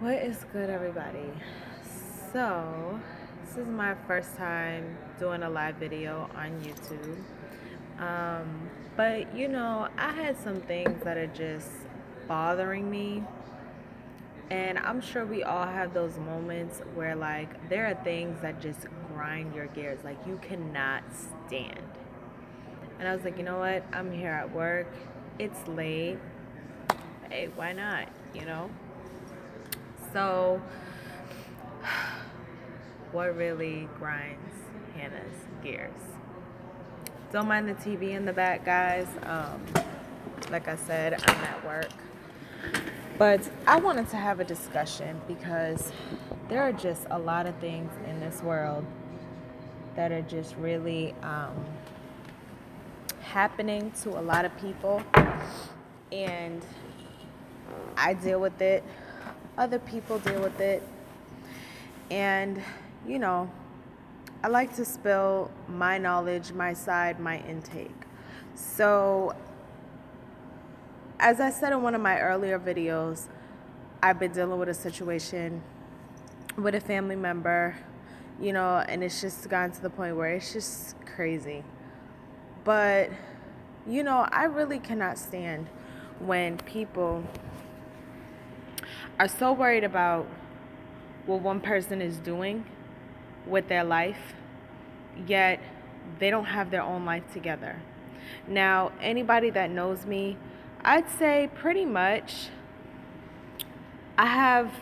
What is good, everybody? So, this is my first time doing a live video on YouTube. But I had some things that are just bothering me. And I'm sure we all have those moments where, like, there are things that just grind your gears, like, you cannot stand. And I was like, you know what? I'm here at work, it's late. Hey, why not? So, what really grinds Hannah's gears? Don't mind the TV in the back, guys. Like I said, I'm at work. But I wanted to have a discussion because there are just a lot of things in this world that are just really happening to a lot of people. And I deal with it. Other people deal with it. And, I like to spill my knowledge, my side, my intake. So, as I said in one of my earlier videos, I've been dealing with a situation with a family member, and it's just gotten to the point where it's just crazy. But, I really cannot stand when people are so worried about what one person is doing with their life, yet they don't have their own life together. Now, anybody that knows me, I'd say pretty much I have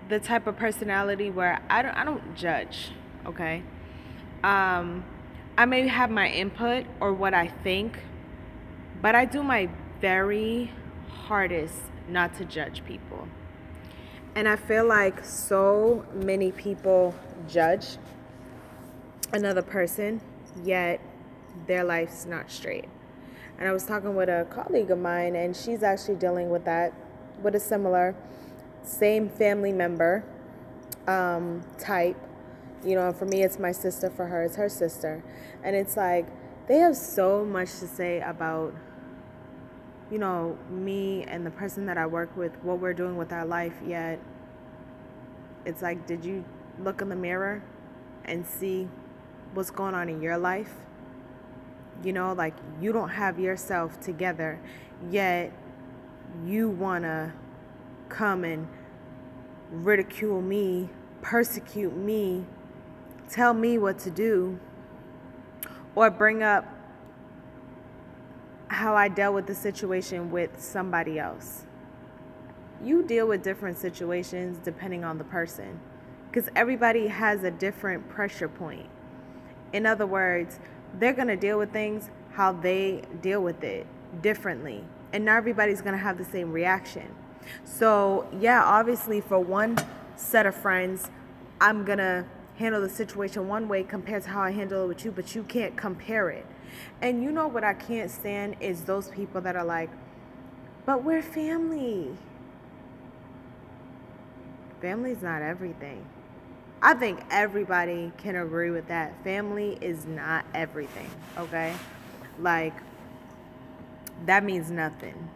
the type of personality where I don't judge, okay? I may have my input or what I think, but I do my very hardest not to judge people. And I feel like so many people judge another person, yet their life's not straight. And I was talking with a colleague of mine, and she's actually dealing with that, with a similar, same family member type. And for me, it's my sister. For her, it's her sister. And it's like, they have so much to say about, me and the person that I work with, what we're doing with our life, yet it's like, did you look in the mirror and see what's going on in your life? Like, you don't have yourself together, yet you want to come and ridicule me, persecute me, tell me what to do, or bring up how I dealt with the situation with somebody else. You deal with different situations depending on the person, because everybody has a different pressure point. In other words, they're going to deal with things how they deal with it differently, and not everybody's going to have the same reaction. So yeah, obviously for one set of friends, I'm going to handle the situation one way compared to how I handle it with you, but you can't compare it. And what I can't stand is those people that are like, but we're family. Family's not everything. I think everybody can agree with that. Family is not everything, okay? Like, that means nothing.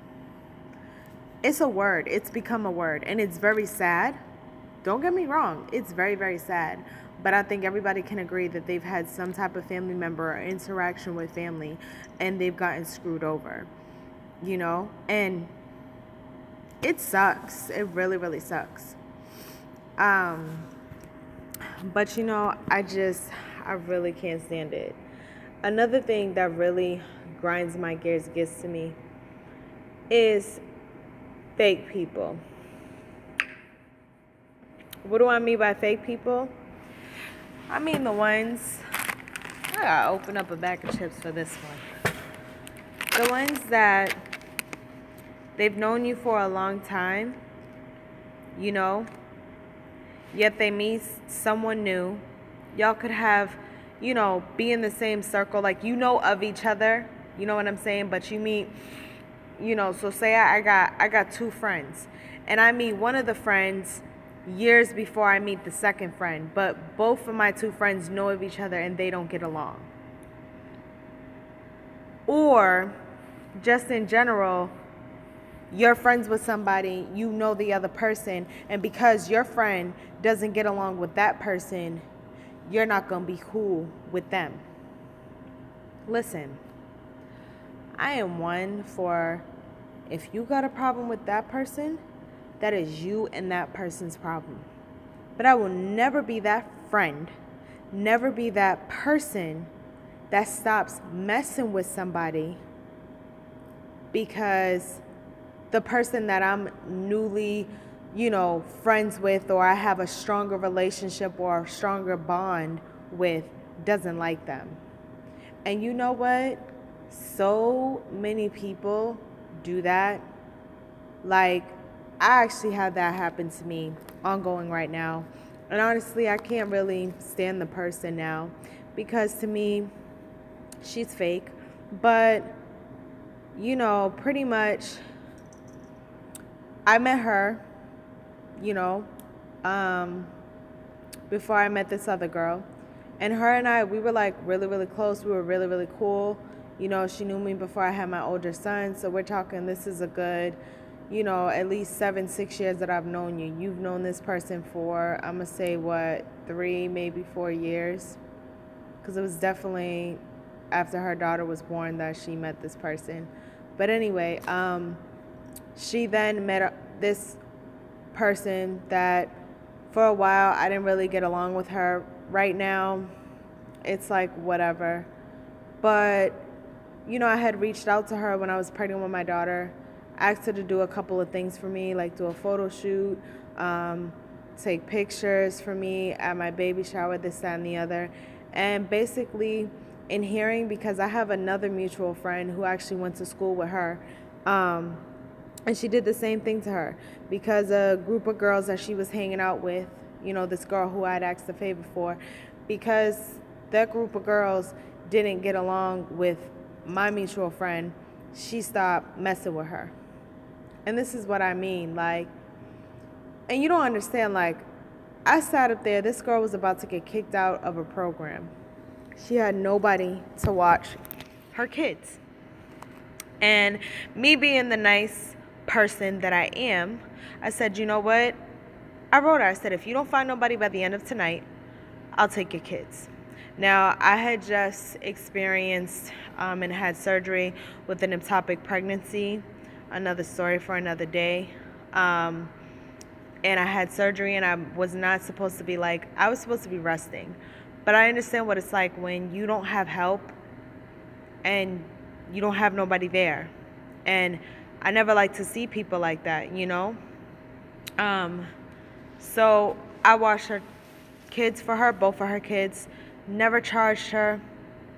It's a word. It's become a word, and it's very sad. Don't get me wrong. It's very, very sad. But I think everybody can agree that they've had some type of family member or interaction with family, and they've gotten screwed over, And it sucks. It really, really sucks. But I really can't stand it. Another thing that really grinds my gears, gets to me, is fake people. What do I mean by fake people? I mean the ones, I gotta open up a bag of chips for this one. The ones that they've known you for a long time, yet they meet someone new. Y'all could have, be in the same circle, like, of each other, you know what I'm saying? But you meet, so say I got two friends, and I meet one of the friends years before I meet the second friend, but both of my two friends know of each other and they don't get along. Or just in general, you're friends with somebody, you know the other person, and because your friend doesn't get along with that person, you're not going to be cool with them. Listen, I am one for, if you got a problem with that person, that is you and that person's problem. But I will never be that friend, never be that person that stops messing with somebody because the person that I'm newly, friends with, or I have a stronger relationship or a stronger bond with, doesn't like them. And you know what? So many people do that. Like, I actually had that happen to me ongoing right now. And honestly, I can't really stand the person now because to me, she's fake. But, pretty much, I met her, before I met this other girl. And her and I, we were like really, really close. We were really, really cool. She knew me before I had my older son. So we're talking, this is a good, at least 6 years that I've known you. You've known this person for, I'm going to say, 3, maybe 4 years. Because it was definitely after her daughter was born that she met this person. But anyway, she then met this person that for a while I didn't really get along with her. Right now, it's like whatever. But, I had reached out to her when I was pregnant with my daughter. Asked her to do a couple of things for me, like do a photo shoot, take pictures for me at my baby shower, this, that, and the other. And basically, in hearing, because I have another mutual friend who actually went to school with her, and she did the same thing to her because a group of girls that she was hanging out with, this girl who I'd asked a favor for, because that group of girls didn't get along with my mutual friend, she stopped messing with her. And this is what I mean, like, and you don't understand, like, I sat up there, this girl was about to get kicked out of a program. She had nobody to watch her kids. And me being the nice person that I am, I said, you know what? I wrote her, I said, if you don't find nobody by the end of tonight, I'll take your kids. Now, I had just experienced and had surgery with an ectopic pregnancy, another story for another day. And I had surgery and I was not supposed to be I was supposed to be resting. But I understand what it's like when you don't have help and you don't have nobody there. And I never like to see people like that, So I washed her kids for her, both of her kids. Never charged her,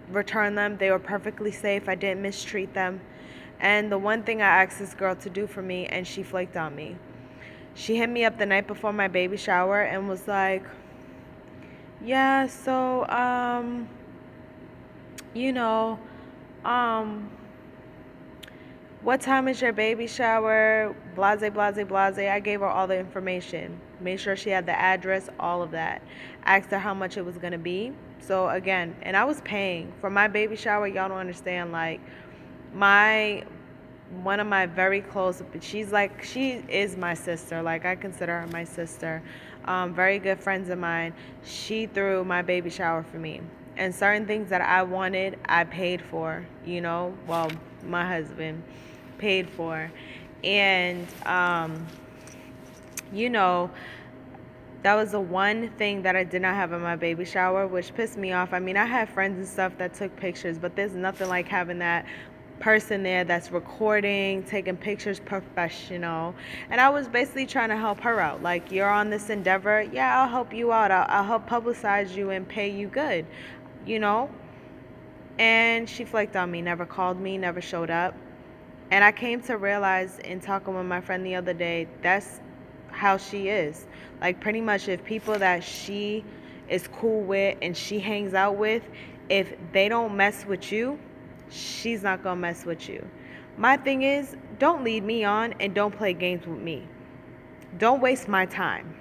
returned them. They were perfectly safe. I didn't mistreat them. And the one thing I asked this girl to do for me, and she flaked on me. She hit me up the night before my baby shower and was like, yeah, so, what time is your baby shower? Blase, blase, blase. I gave her all the information. Made sure she had the address, all of that. Asked her how much it was going to be. So again, and I was paying for my baby shower. Y'all don't understand. Like, one of my very close, she is my sister. Like, I consider her my sister. Very good friends of mine. She threw my baby shower for me. And certain things that I wanted, I paid for, well, my husband paid for. And, that was the one thing that I did not have in my baby shower, which pissed me off. I mean, I had friends and stuff that took pictures, but there's nothing like having that person there that's recording, taking pictures, professional. And I was basically trying to help her out. Like, you're on this endeavor. Yeah, I'll help you out. I'll help publicize you and pay you good, And she flaked on me, never called me, never showed up. And I came to realize in talking with my friend the other day, that's how she is. Like, pretty much if people that she is cool with and she hangs out with, if they don't mess with you, she's not gonna mess with you. My thing is, don't lead me on and don't play games with me. Don't waste my time.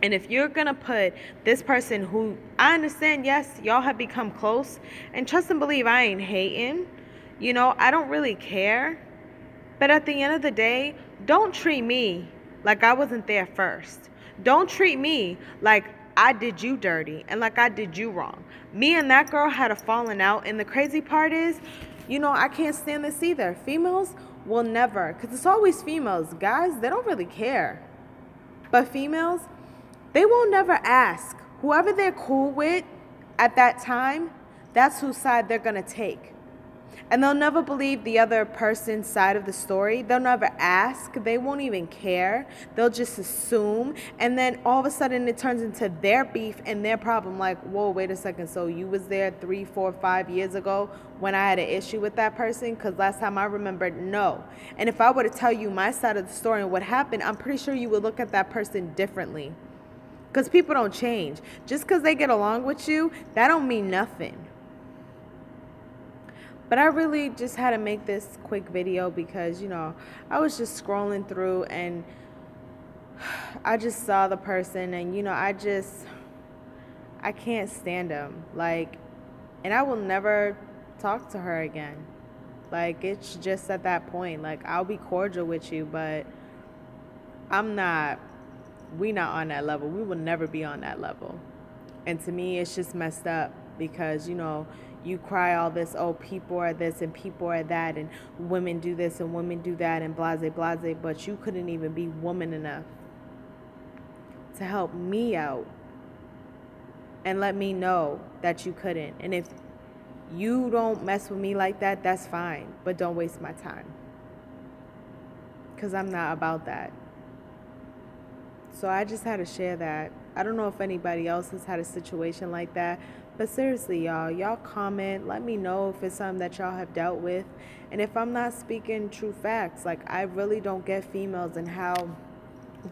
And if you're gonna put this person who, I understand, yes, y'all have become close, and trust and believe I ain't hating, I don't really care, But at the end of the day, don't treat me like I wasn't there first. Don't treat me like I did you dirty and like I did you wrong. Me and that girl had a falling out, and the crazy part is, I can't stand this either. Females will never, because it's always females. Guys, they don't really care. But females, they will never ask. Whoever they're cool with at that time, that's whose side they're going to take. And they'll never believe the other person's side of the story. They'll never ask. They won't even care. They'll just assume. And then all of a sudden it turns into their beef and their problem. Like, whoa, wait a second. So you was there 3, 4, 5 years ago when I had an issue with that person? Because last time I remembered, no. And if I were to tell you my side of the story and what happened, I'm pretty sure you would look at that person differently. Because people don't change. Just because they get along with you, that don't mean nothing. But I really just had to make this quick video because, I was just scrolling through and I just saw the person and, I can't stand them. Like, and I will never talk to her again. Like, it's just at that point. Like, I'll be cordial with you, but we not on that level. We will never be on that level. And to me, it's just messed up because, you cry all this, oh, people are this and people are that and women do this and women do that and blase, blase, but you couldn't even be woman enough to help me out and let me know that you couldn't. And if you don't mess with me like that, that's fine, but don't waste my time because I'm not about that. So I just had to share that. I don't know if anybody else has had a situation like that. But seriously, y'all comment. Let me know if it's something that y'all have dealt with. And if I'm not speaking true facts, like I really don't get females and how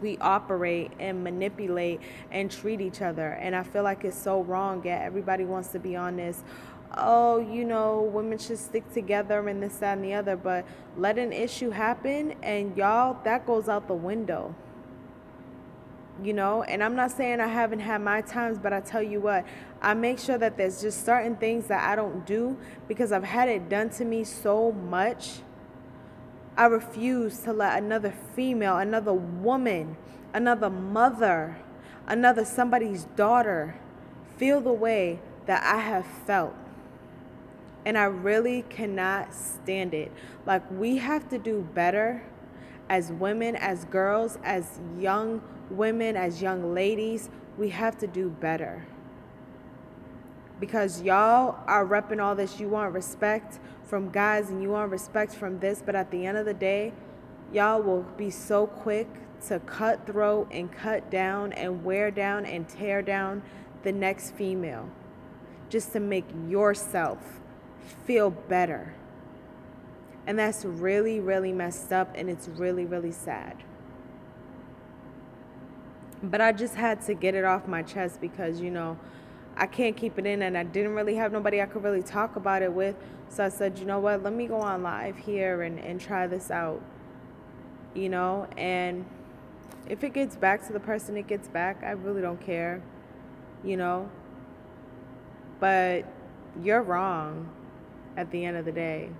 we operate and manipulate and treat each other. And I feel like it's so wrong. Yeah, everybody wants to be on this, oh, women should stick together and this, that, and the other. But let an issue happen and y'all, that goes out the window. And I'm not saying I haven't had my times, but I tell you what, I make sure that there's just certain things that I don't do because I've had it done to me so much. I refuse to let another female, another woman, another mother, another somebody's daughter feel the way that I have felt. And I really cannot stand it. Like, we have to do better as women, as girls, as young women, as young ladies. We have to do better. Because y'all are repping all this. You want respect from guys and you want respect from this. But at the end of the day, y'all will be so quick to cut throat and cut down and wear down and tear down the next female just to make yourself feel better. And that's really, really messed up, and it's really, really sad. But I just had to get it off my chest because, I can't keep it in, and I didn't really have nobody I could really talk about it with. So I said, you know what, let me go on live here and try this out, and if it gets back to the person, it gets back. I really don't care, but you're wrong at the end of the day.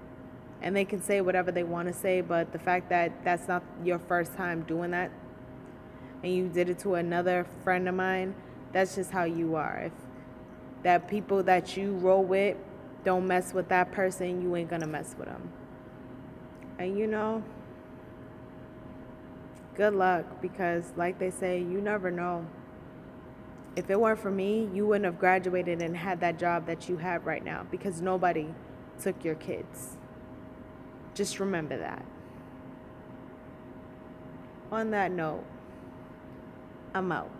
And they can say whatever they want to say, but the fact that that's not your first time doing that and you did it to another friend of mine, that's just how you are. If that people that you roll with don't mess with that person, you ain't gonna mess with them. And good luck, because like they say, you never know. If it weren't for me, you wouldn't have graduated and had that job that you have right now, because nobody took your kids. Just remember that. On that note, I'm out.